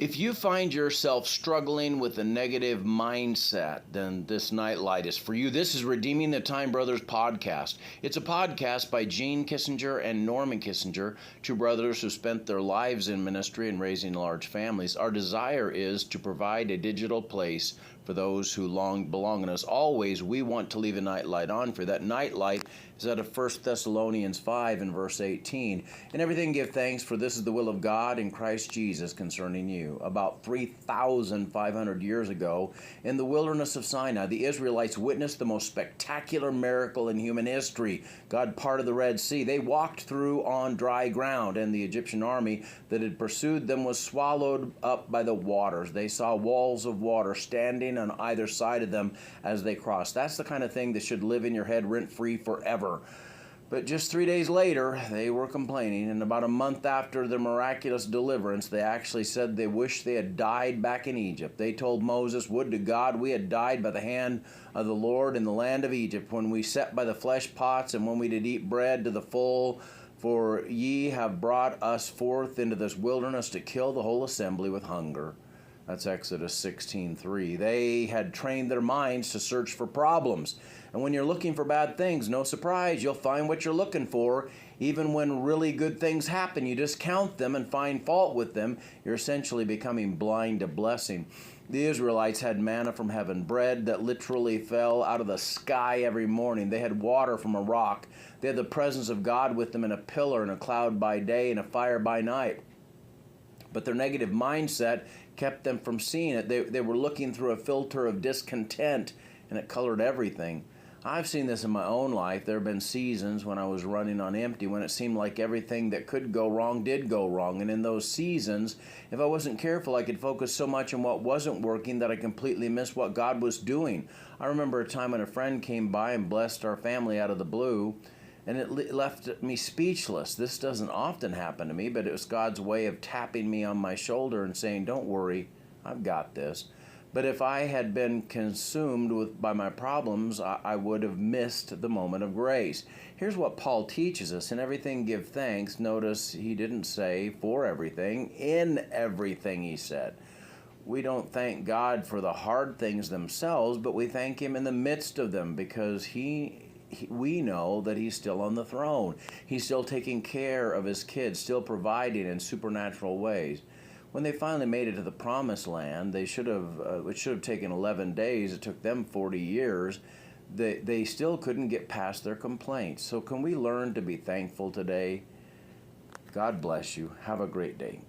If you find yourself struggling with a negative mindset, then this nightlight is for you. This is Redeeming the Time Brothers podcast. It's a podcast by Gene Kissinger and Norman Kissinger, two brothers who spent their lives in ministry and raising large families. Our desire is to provide a digital place for those who belong. And as always, we want to leave a nightlight on for you. That nightlight is out of 1 Thessalonians 5 and verse 18. In everything give thanks, for this is the will of God in Christ Jesus concerning you. About 3,500 years ago, in the wilderness of Sinai, the Israelites witnessed the most spectacular miracle in human history. God parted the Red Sea. They walked through on dry ground, and the Egyptian army that had pursued them was swallowed up by the waters. They saw walls of water standing on either side of them as they crossed. That's the kind of thing that should live in your head rent-free forever. But just 3 days later, they were complaining, and about a month after the miraculous deliverance, they actually said they wished they had died back in Egypt. They told Moses, "Would to God we had died by the hand of the Lord in the land of Egypt, when we sat by the flesh pots, and when we did eat bread to the full, for ye have brought us forth into this wilderness to kill the whole assembly with hunger." That's Exodus 16:3. They had trained their minds to search for problems. And when you're looking for bad things, no surprise, you'll find what you're looking for. Even when really good things happen, you discount them and find fault with them. You're essentially becoming blind to blessing. The Israelites had manna from heaven, bread that literally fell out of the sky every morning. They had water from a rock. They had the presence of God with them in a pillar and a cloud by day and a fire by night. But their negative mindset kept them from seeing it. They were looking through a filter of discontent, and it colored everything. I've seen this in my own life. There have been seasons when I was running on empty, when it seemed like everything that could go wrong did go wrong. And in those seasons, if I wasn't careful, I could focus so much on what wasn't working that I completely missed what God was doing. I remember a time when a friend came by and blessed our family out of the blue, and it left me speechless. This doesn't often happen to me, but it was God's way of tapping me on my shoulder and saying, "Don't worry, I've got this." But if I had been consumed by my problems, I would have missed the moment of grace. Here's what Paul teaches us. In everything give thanks. Notice he didn't say for everything. In everything, he said. We don't thank God for the hard things themselves, but we thank him in the midst of them, because we know that he's still on the throne. He's still taking care of his kids, still providing in supernatural ways. When they finally made it to the promised land, it should have taken 11 days. It took them 40 years. They still couldn't get past their complaints. So can we learn to be thankful today? God bless you. Have a great day.